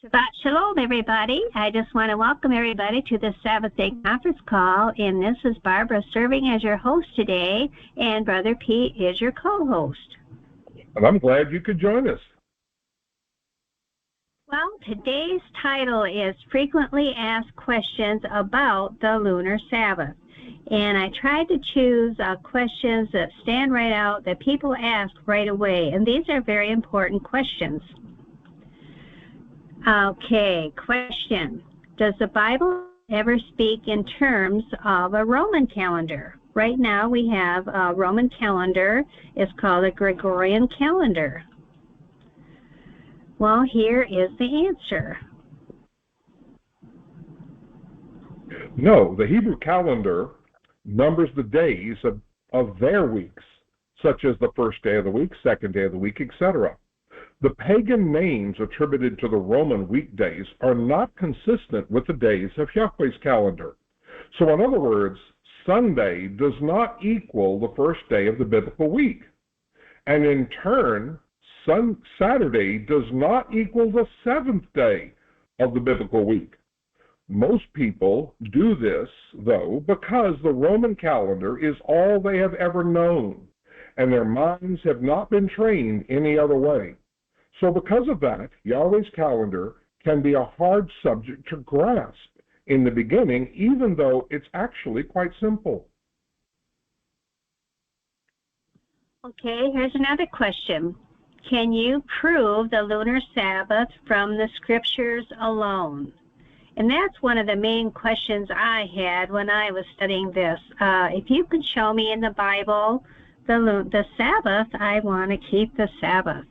Shabbat Shalom, everybody. I just want to welcome everybody to the Sabbath Day conference call, and this is Barbara serving as your host today, and Brother Pete is your co-host. And I'm glad you could join us. Well, today's title is Frequently Asked Questions About the Lunar Sabbath. And I tried to choose questions that stand right out, that people ask right away, and these are very important questions. Okay, question. Does the Bible ever speak in terms of a Roman calendar? Right now we have a Roman calendar. It's called a Gregorian calendar. Well, here is the answer. No, the Hebrew calendar numbers the days of their weeks, such as the first day of the week, second day of the week, etc. The pagan names attributed to the Roman weekdays are not consistent with the days of Yahweh's calendar. So in other words, Sunday does not equal the first day of the biblical week. And in turn, Saturday does not equal the seventh day of the biblical week. Most people do this, though, because the Roman calendar is all they have ever known, and their minds have not been trained any other way. So because of that, Yahweh's calendar can be a hard subject to grasp in the beginning, even though it's actually quite simple. Okay, here's another question. Can you prove the lunar Sabbath from the Scriptures alone? And that's one of the main questions I had when I was studying this. If you could show me in the Bible the Sabbath, I want to keep the Sabbath.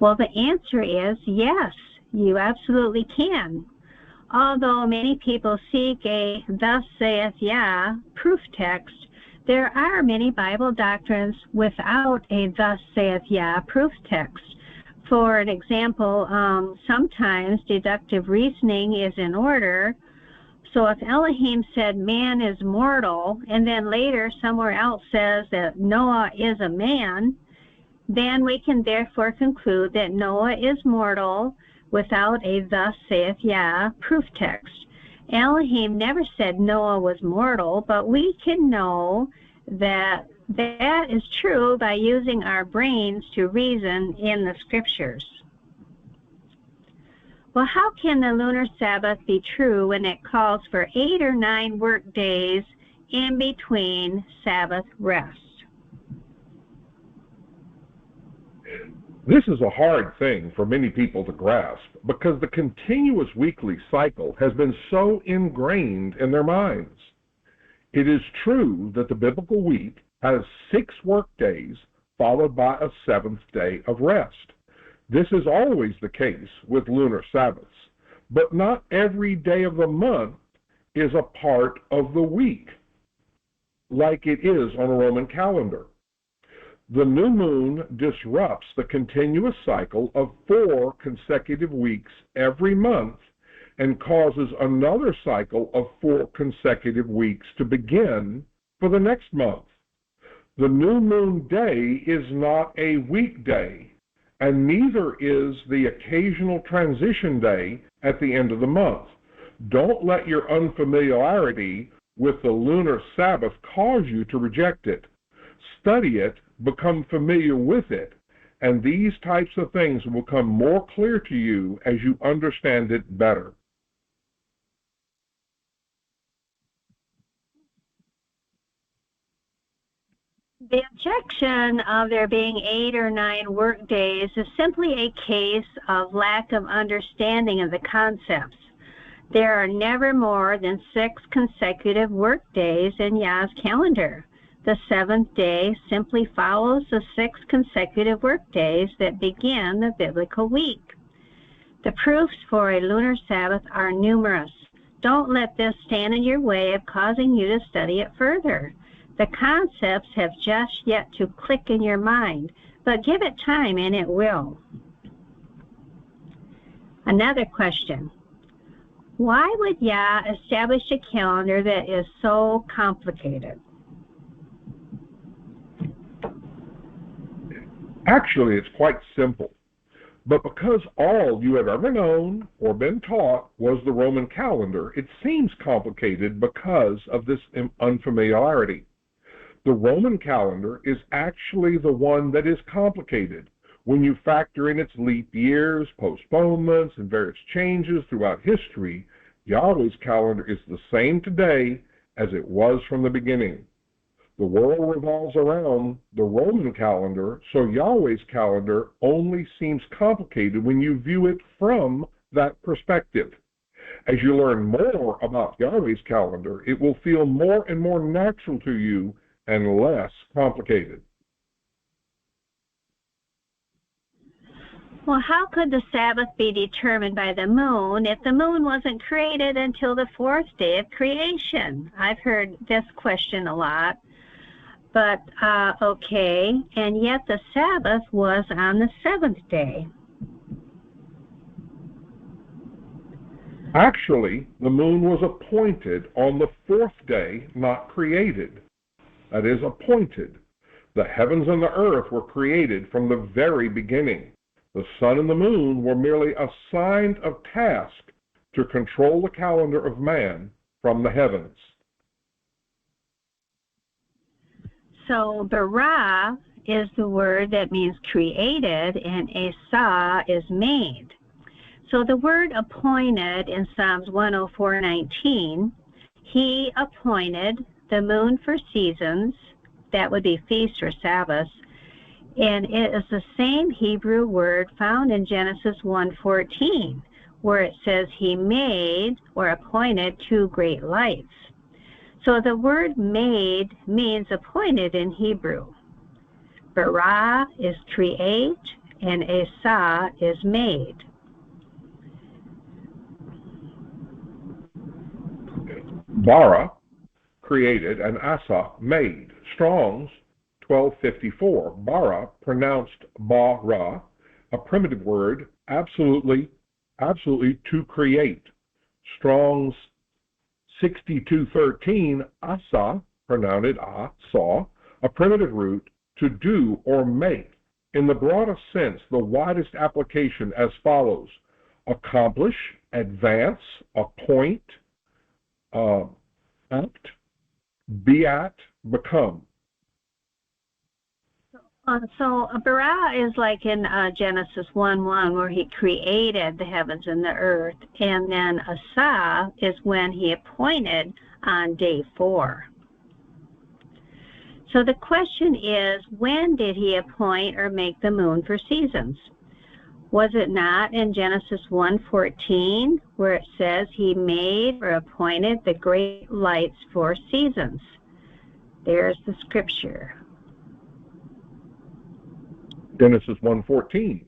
Well, the answer is yes, you absolutely can. Although many people seek a thus saith Yah proof text, there are many Bible doctrines without a thus saith Yah proof text. For an example, sometimes deductive reasoning is in order. So if Elohim said man is mortal, and then later somewhere else says that Noah is a man, then we can therefore conclude that Noah is mortal without a thus saith Yah proof text. Elohim never said Noah was mortal, but we can know that that is true by using our brains to reason in the Scriptures. Well, how can the lunar Sabbath be true when it calls for 8 or 9 work days in between Sabbath rest? This is a hard thing for many people to grasp because the continuous weekly cycle has been so ingrained in their minds. It is true that the biblical week has 6 work days followed by a 7th day of rest. This is always the case with lunar Sabbaths, but not every day of the month is a part of the week like it is on a Roman calendar. The new moon disrupts the continuous cycle of 4 consecutive weeks every month and causes another cycle of 4 consecutive weeks to begin for the next month. The new moon day is not a weekday, and neither is the occasional transition day at the end of the month. Don't let your unfamiliarity with the lunar Sabbath cause you to reject it. Study it, become familiar with it, and these types of things will become more clear to you as you understand it better. The objection of there being 8 or 9 work days is simply a case of lack of understanding of the concepts. There are never more than 6 consecutive work days in Yah's calendar. The 7th day simply follows the 6 consecutive work days that begin the biblical week. The proofs for a lunar Sabbath are numerous. Don't let this stand in your way of causing you to study it further. The concepts have just yet to click in your mind, but give it time and it will. Another question. Why would Yah establish a calendar that is so complicated? Actually, it's quite simple. But because all you have ever known or been taught was the Roman calendar, it seems complicated because of this unfamiliarity. The Roman calendar is actually the one that is complicated when you factor in its leap years, postponements, and various changes throughout history. Yahweh's calendar is the same today as it was from the beginning. The world revolves around the Roman calendar, so Yahweh's calendar only seems complicated when you view it from that perspective. As you learn more about Yahweh's calendar, it will feel more and more natural to you and less complicated. Well, how could the Sabbath be determined by the moon if the moon wasn't created until the fourth day of creation? I've heard this question a lot. But, okay, and yet the Sabbath was on the seventh day. Actually, the moon was appointed on the fourth day, not created. That is, appointed. The heavens and the earth were created from the very beginning. The sun and the moon were merely assigned a task to control the calendar of man from the heavens. So bara is the word that means created, and asa is made. So the word appointed in Psalms 104:19, he appointed the moon for seasons, that would be feasts or Sabbaths, and it is the same Hebrew word found in Genesis 1:14, where it says he made or appointed two great lights. So the word made means appointed in Hebrew. Bara is create, and asa is made. Bara, created, and asa, made. Strong's 1254. Bara, pronounced bara, a primitive word, absolutely to create. Strong's 6213, asa, pronounced asa, a primitive root, to do or make. In the broadest sense, the widest application as follows: accomplish, advance, appoint, act, be at, become. So bara is like in Genesis 1:1, where he created the heavens and the earth, and then asa is when he appointed on day 4. So the question is, when did he appoint or make the moon for seasons? Was it not in Genesis 1:14, where it says he made or appointed the great lights for seasons? There's the scripture. Genesis 1:14.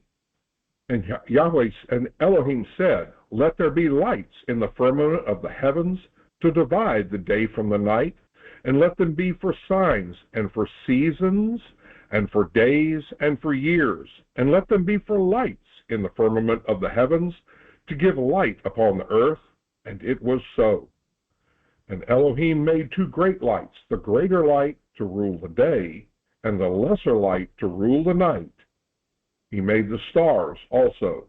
And Yahweh and Elohim said, "Let there be lights in the firmament of the heavens to divide the day from the night, and let them be for signs and for seasons and for days and for years, and let them be for lights in the firmament of the heavens to give light upon the earth." And it was so. And Elohim made two great lights, the greater light to rule the day, and the lesser light to rule the night. He made the stars also.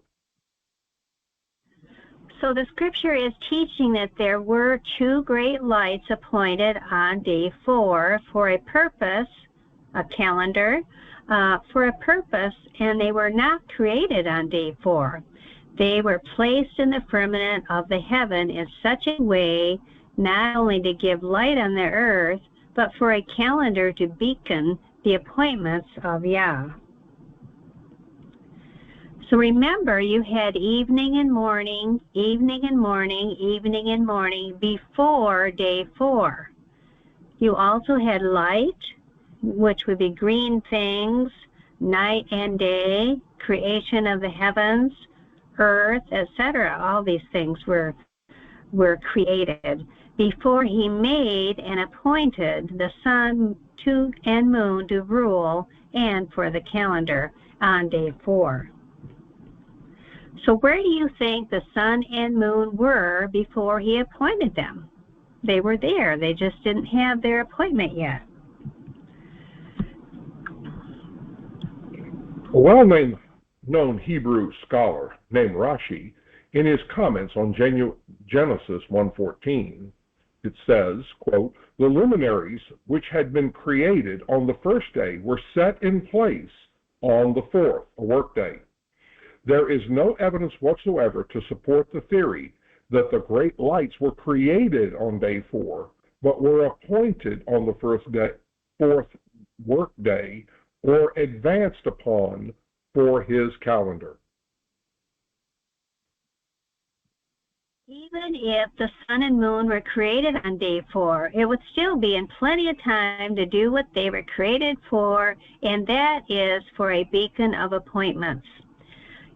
So the scripture is teaching that there were two great lights appointed on day 4 for a purpose, a calendar, for a purpose, and they were not created on day 4. They were placed in the firmament of the heaven in such a way not only to give light on the earth, but for a calendar to beacon the appointments of Yah. So remember, you had evening and morning, evening and morning, evening and morning before day 4. You also had light, which would be green things, night and day, creation of the heavens, earth, etc. All these things were created before he made and appointed the sun and moon to rule and for the calendar on day 4. So where do you think the sun and moon were before he appointed them? They were there. They just didn't have their appointment yet. A well-named known Hebrew scholar named Rashi, in his comments on Genesis 1:14, it says, quote, "The luminaries which had been created on the first day were set in place on the fourth, a workday. There is no evidence whatsoever to support the theory that the great lights were created on day 4, but were appointed on the fourth workday, or advanced upon for his calendar." Even if the sun and moon were created on day 4, it would still be in plenty of time to do what they were created for, and that is for a beacon of appointments.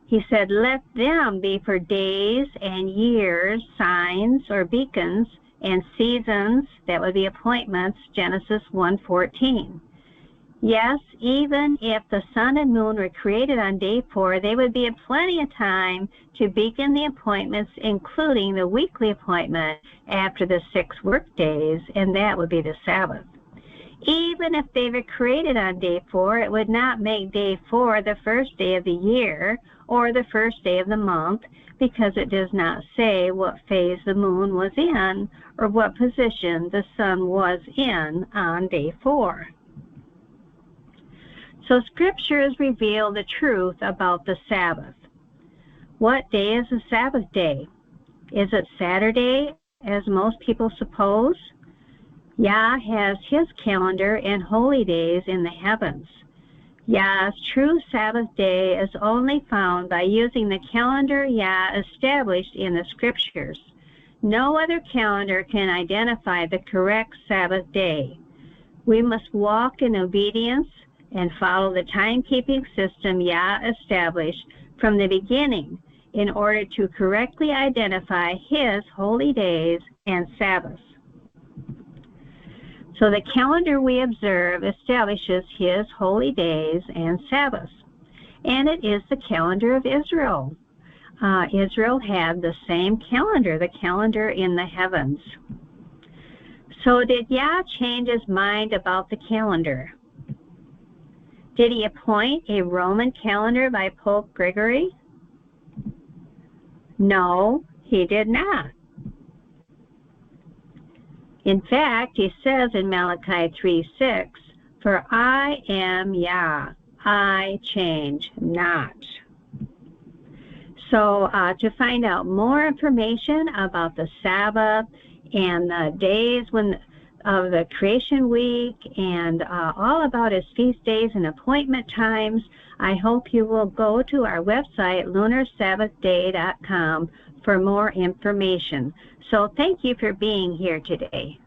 He said, "Let them be for days and years, signs or beacons, and seasons," that would be appointments, Genesis 1:14. Yes, even if the sun and moon were created on day 4, they would be in plenty of time to beacon the appointments, including the weekly appointment after the 6 work days, and that would be the Sabbath. Even if they were created on day 4, it would not make day 4 the first day of the year or the first day of the month, because it does not say what phase the moon was in or what position the sun was in on day 4. So scriptures reveal the truth about the Sabbath. What day is the Sabbath day? Is it Saturday, as most people suppose? Yah has his calendar and holy days in the heavens. Yah's true Sabbath day is only found by using the calendar Yah established in the scriptures. No other calendar can identify the correct Sabbath day. We must walk in obedience and follow the timekeeping system Yah established from the beginning in order to correctly identify his holy days and Sabbaths. So the calendar we observe establishes his holy days and Sabbaths, and it is the calendar of Israel. Israel had the same calendar, the calendar in the heavens. So did Yah change his mind about the calendar? Did he appoint a Roman calendar by Pope Gregory? No, he did not. In fact, he says in Malachi 3:6, "For I am Yah, I change not." So to find out more information about the Sabbath and the days of the creation week and all about his feast days and appointment times, I hope you will go to our website, lunarsabbathday.com, for more information. So thank you for being here today.